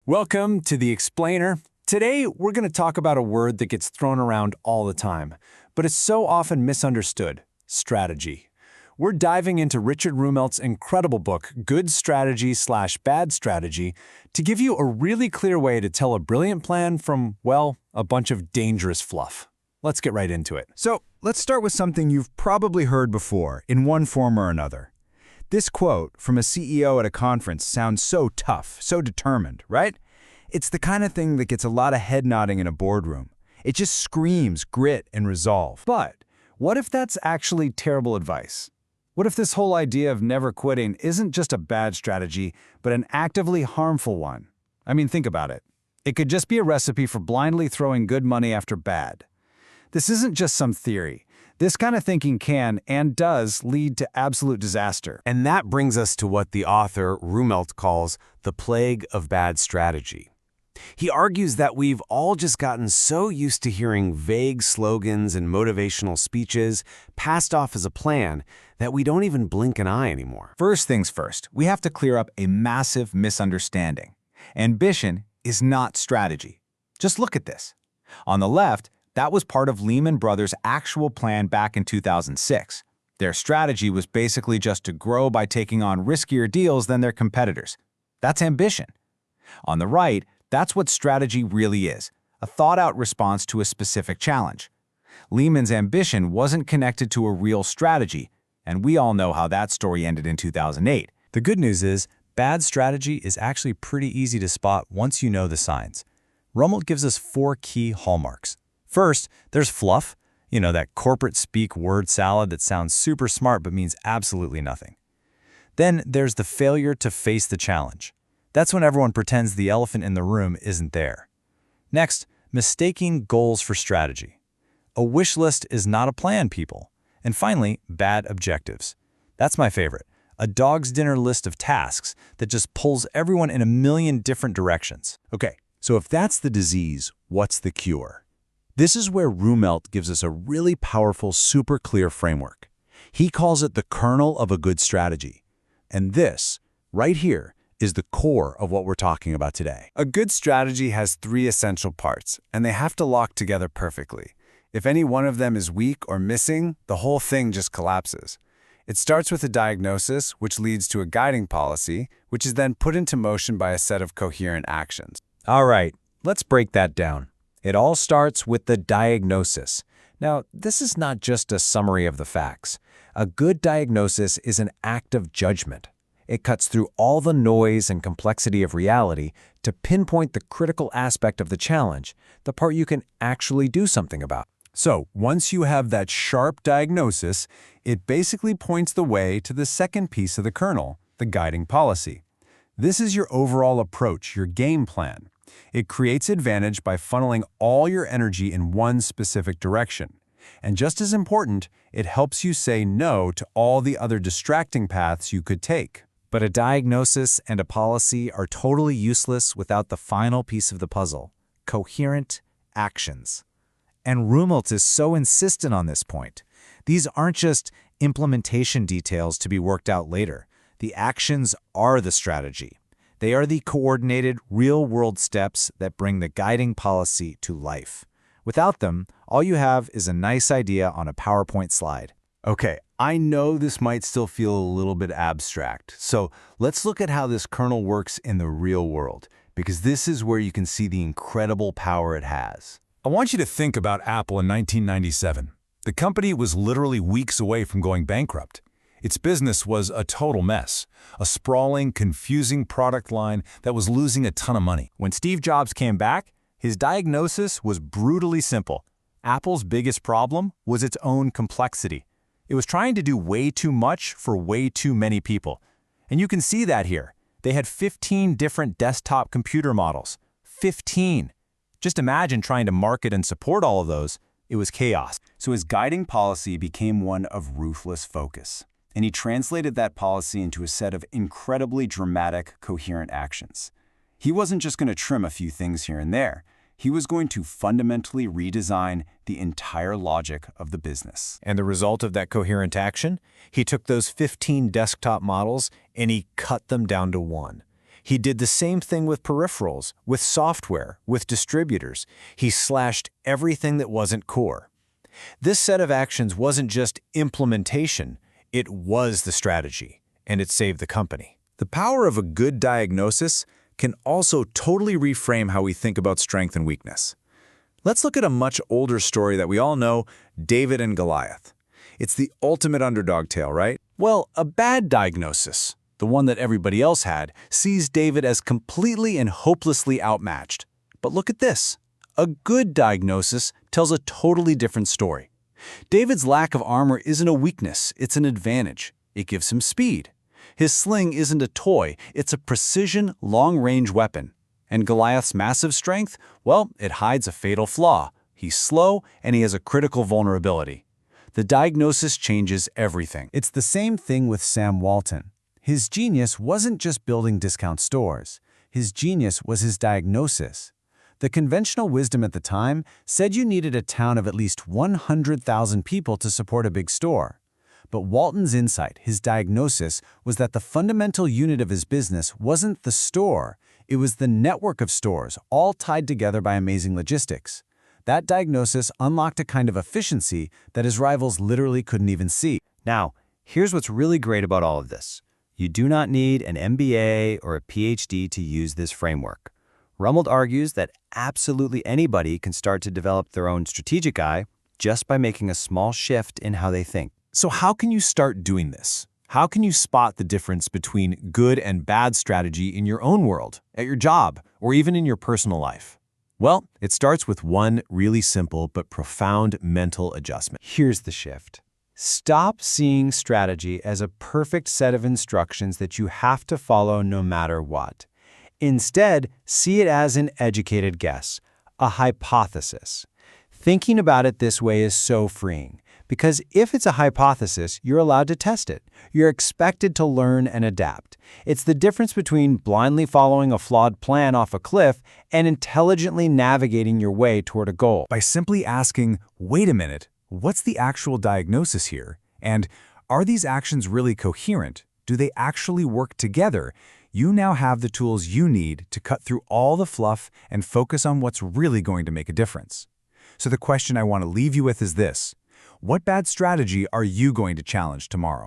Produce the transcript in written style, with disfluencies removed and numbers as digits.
Welcome to The Explainer. Today, we're going to talk about a word that gets thrown around all the time, but it's so often misunderstood: strategy. We're diving into Richard Rumelt's incredible book, Good Strategy/Bad Strategy, to give you a really clear way to tell a brilliant plan from, well, a bunch of dangerous fluff. Let's get right into it. So, let's start with something you've probably heard before, in one form or another. This quote from a CEO at a conference sounds so tough, so determined, right? It's the kind of thing that gets a lot of head nodding in a boardroom. It just screams grit and resolve. But what if that's actually terrible advice? What if this whole idea of never quitting isn't just a bad strategy, but an actively harmful one? I mean, think about it. It could just be a recipe for blindly throwing good money after bad. This isn't just some theory. This kind of thinking can and does lead to absolute disaster. And that brings us to what the author Rumelt calls the plague of bad strategy. He argues that we've all just gotten so used to hearing vague slogans and motivational speeches passed off as a plan that we don't even blink an eye anymore. First things first, we have to clear up a massive misunderstanding. Ambition is not strategy. Just look at this. On the left, that was part of Lehman Brothers' actual plan back in 2006. Their strategy was basically just to grow by taking on riskier deals than their competitors. That's ambition. On the right, that's what strategy really is, a thought-out response to a specific challenge. Lehman's ambition wasn't connected to a real strategy, and we all know how that story ended in 2008. The good news is, bad strategy is actually pretty easy to spot once you know the signs. Rumelt gives us 4 key hallmarks. First, there's fluff, that corporate speak word salad that sounds super smart but means absolutely nothing. Then there's the failure to face the challenge. That's when everyone pretends the elephant in the room isn't there. Next, mistaking goals for strategy. A wish list is not a plan, people. And finally, bad objectives. That's my favorite. A dog's dinner list of tasks that just pulls everyone in a million different directions. Okay, so if that's the disease, what's the cure? This is where Rumelt gives us a really powerful, super clear framework. He calls it the kernel of a good strategy. And this, right here, is the core of what we're talking about today. A good strategy has 3 essential parts, and they have to lock together perfectly. If any one of them is weak or missing, the whole thing just collapses. It starts with a diagnosis, which leads to a guiding policy, which is then put into motion by a set of coherent actions. All right, let's break that down. It all starts with the diagnosis. Now, this is not just a summary of the facts. A good diagnosis is an act of judgment. It cuts through all the noise and complexity of reality to pinpoint the critical aspect of the challenge, the part you can actually do something about. So, once you have that sharp diagnosis, it basically points the way to the second piece of the kernel, the guiding policy. This is your overall approach, your game plan. It creates advantage by funneling all your energy in one specific direction. And just as important, it helps you say no to all the other distracting paths you could take. But a diagnosis and a policy are totally useless without the final piece of the puzzle: coherent actions. And Rumelt is so insistent on this point. These aren't just implementation details to be worked out later. The actions are the strategy. They are the coordinated, real-world steps that bring the guiding policy to life. Without them, all you have is a nice idea on a PowerPoint slide. Okay, I know this might still feel a little bit abstract, so let's look at how this kernel works in the real world, because this is where you can see the incredible power it has. I want you to think about Apple in 1997. The company was literally weeks away from going bankrupt. Its business was a total mess, a sprawling, confusing product line that was losing a ton of money. When Steve Jobs came back, his diagnosis was brutally simple. Apple's biggest problem was its own complexity. It was trying to do way too much for way too many people. And you can see that here. They had 15 different desktop computer models. 15! Just imagine trying to market and support all of those. It was chaos. So his guiding policy became one of ruthless focus. And he translated that policy into a set of incredibly dramatic, coherent actions. He wasn't just going to trim a few things here and there. He was going to fundamentally redesign the entire logic of the business. And the result of that coherent action? He took those 15 desktop models and he cut them down to 1. He did the same thing with peripherals, with software, with distributors. He slashed everything that wasn't core. This set of actions wasn't just implementation, it was the strategy, and it saved the company. The power of a good diagnosis can also totally reframe how we think about strength and weakness. Let's look at a much older story that we all know, David and Goliath. It's the ultimate underdog tale, right? Well, a bad diagnosis, the one that everybody else had, sees David as completely and hopelessly outmatched. But look at this. A good diagnosis tells a totally different story. David's lack of armor isn't a weakness, it's an advantage. It gives him speed. His sling isn't a toy, it's a precision, long-range weapon. And Goliath's massive strength? Well, it hides a fatal flaw. He's slow, and he has a critical vulnerability. The diagnosis changes everything. It's the same thing with Sam Walton. His genius wasn't just building discount stores. His genius was his diagnosis. The conventional wisdom at the time said you needed a town of at least 100,000 people to support a big store. But Walton's insight, his diagnosis, was that the fundamental unit of his business wasn't the store, it was the network of stores, all tied together by amazing logistics. That diagnosis unlocked a kind of efficiency that his rivals literally couldn't even see. Now, here's what's really great about all of this. You do not need an MBA or a PhD to use this framework. Rumelt argues that absolutely anybody can start to develop their own strategic eye just by making a small shift in how they think. So how can you start doing this? How can you spot the difference between good and bad strategy in your own world, at your job, or even in your personal life? Well, it starts with one really simple but profound mental adjustment. Here's the shift. Stop seeing strategy as a perfect set of instructions that you have to follow no matter what. Instead, see it as an educated guess, a hypothesis. Thinking about it this way is so freeing, because if it's a hypothesis, you're allowed to test it. You're expected to learn and adapt. It's the difference between blindly following a flawed plan off a cliff and intelligently navigating your way toward a goal. By simply asking, wait a minute, what's the actual diagnosis here? And are these actions really coherent? Do they actually work together? You now have the tools you need to cut through all the fluff and focus on what's really going to make a difference. So the question I want to leave you with is this: what bad strategy are you going to challenge tomorrow?